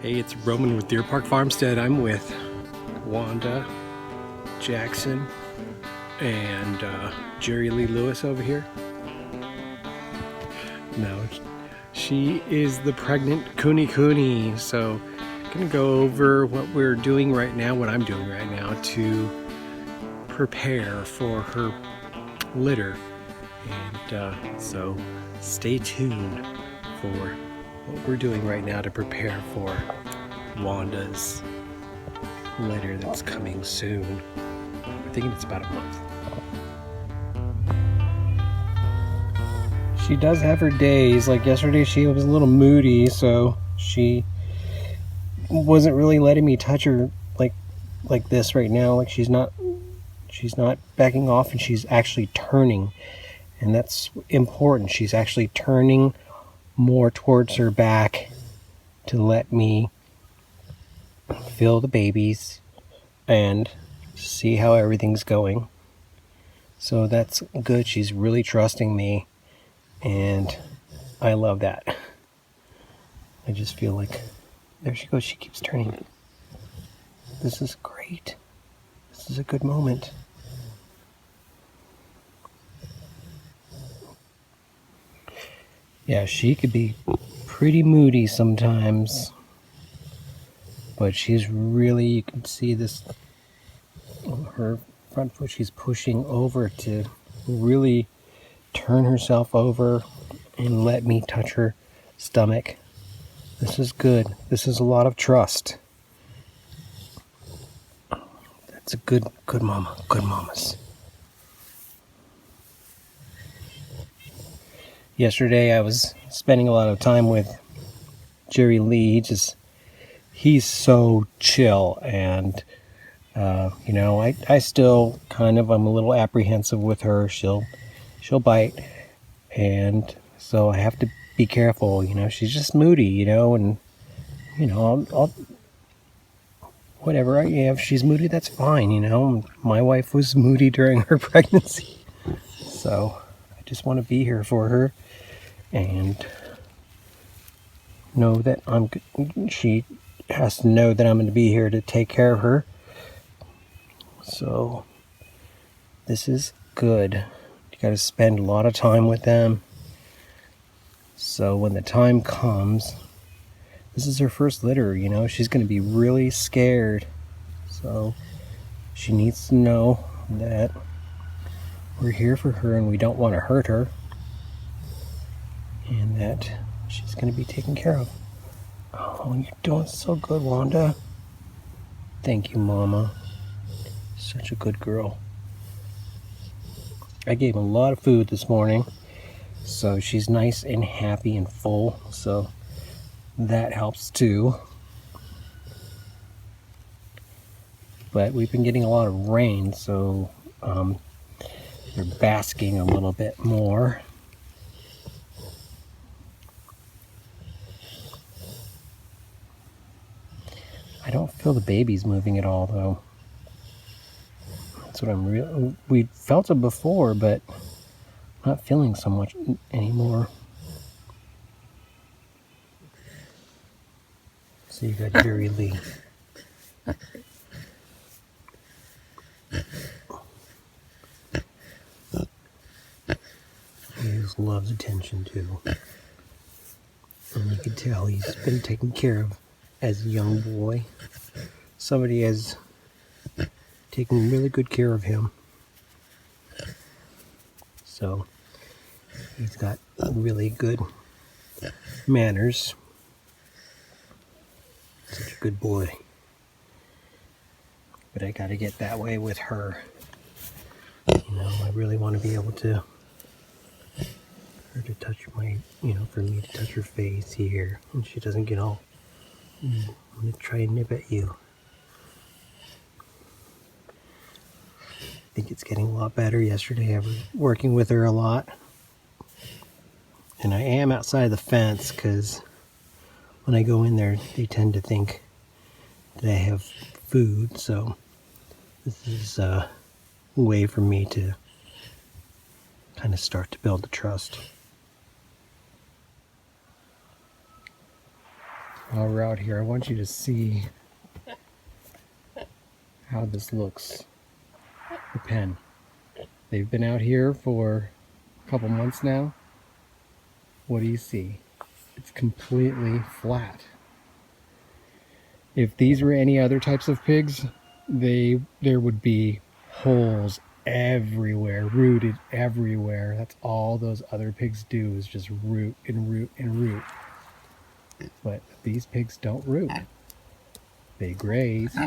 Hey, it's Roman with Deer Park Farmstead. I'm with Wanda, Jackson, and Jerry Lee Lewis over here. No, she is the pregnant Kuni Kuni. So I'm gonna go over what we're doing right now, what I'm doing right now to prepare for her litter. And so stay tuned for what we're doing right now to prepare for Wanda's litter that's coming soon. I'm thinking it's about a month. She does have her days. Like yesterday she was a little moody, so she wasn't really letting me touch her like this right now. Like she's not backing off, and she's actually turning, and that's important. She's actually turning more towards her back to let me feel the babies and see how everything's going. So that's good. She's really trusting me, and I love that. I just feel like, there she goes, she keeps turning. This is great. This is a good moment. Yeah, she could be pretty moody sometimes, but she's really, you can see this, her front foot, she's pushing over to really turn herself over and let me touch her stomach. This is good. This is a lot of trust. That's a good mama. Good mamas. Yesterday I was spending a lot of time with Jerry Lee. He's so chill, and you know, I still kind of, I'm a little apprehensive with her. She'll bite, and so I have to be careful. You know, she's just moody, you know, and you know, I'll whatever. Yeah, if she's moody, that's fine. You know, my wife was moody during her pregnancy, so I just want to be here for her and know that she has to know that I'm going to be here to take care of her. So this is good. You got to spend a lot of time with them. So when the time comes, this is her first litter, you know, she's going to be really scared. So she needs to know that we're here for her and we don't want to hurt her, and that she's going to be taken care of. Oh, you're doing so good, Wanda. Thank you, Mama. Such a good girl. I gave a lot of food this morning, so she's nice and happy and full, so that helps too. But we've been getting a lot of rain, so they're basking a little bit more. I don't feel the babies moving at all, though. That's what I'm we felt it before, but I'm not feeling so much anymore. So you got Jerry Lee. He just loves attention too. And you can tell he's been taken care of as a young boy. Somebody has taken really good care of him. So he's got really good manners. Such a good boy. But I gotta get that way with her. You know, I really want to be able to, her to touch my, you know, for me to touch her face here, and she doesn't get all, I'm gonna try and nip at you. I think it's getting a lot better. Yesterday I was working with her a lot, and I am outside the fence because when I go in there they tend to think that I have food, so this is a way for me to kind of start to build the trust. while we're out here, I want you to see how this looks. The pen. They've been out here for a couple months now. What do you see? It's completely flat. If these were any other types of pigs, there would be holes everywhere, rooted everywhere. That's all those other pigs do, is just root and root and root. But these pigs don't root. They graze,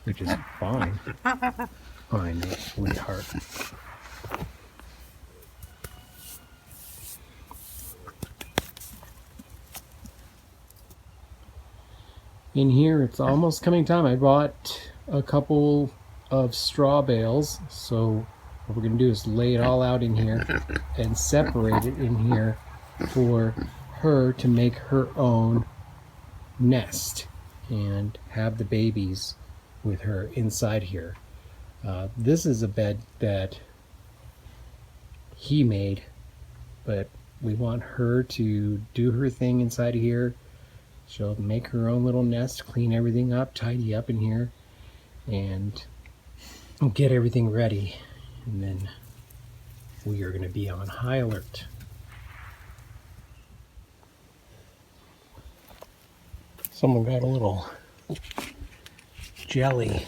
which is fine. I know, sweetheart. In here, it's almost coming time. I bought a couple of straw bales, so what we're going to do is lay it all out in here and separate it in here for her to make her own nest and have the babies with her inside here. This is a bed that he made, but we want her to do her thing inside of here. She'll make her own little nest, clean everything up, tidy up in here, and get everything ready. And then we are going to be on high alert. Someone got a little jelly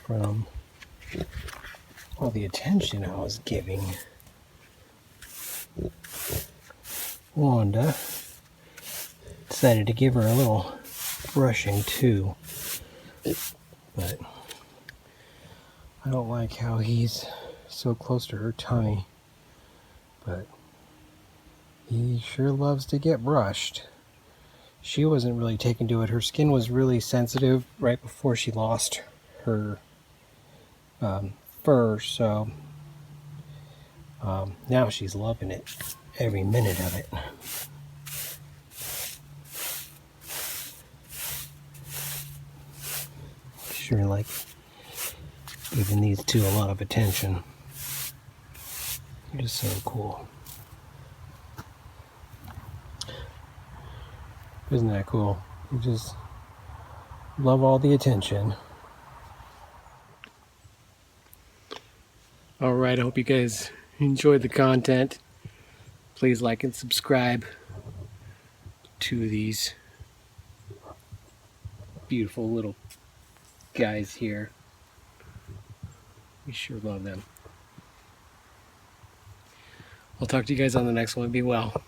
from all the attention I was giving Wanda. Decided to give her a little brushing too, but I don't like how he's so close to her tummy, but he sure loves to get brushed. She wasn't really taken to it. Her skin was really sensitive right before she lost her fur, so now she's loving it, every minute of it. Sure like giving these two a lot of attention. They're just so cool. Isn't that cool? You just love all the attention. Alright, I hope you guys enjoyed the content. Please like and subscribe to these beautiful little guys here. We sure love them. I'll talk to you guys on the next one. Be well.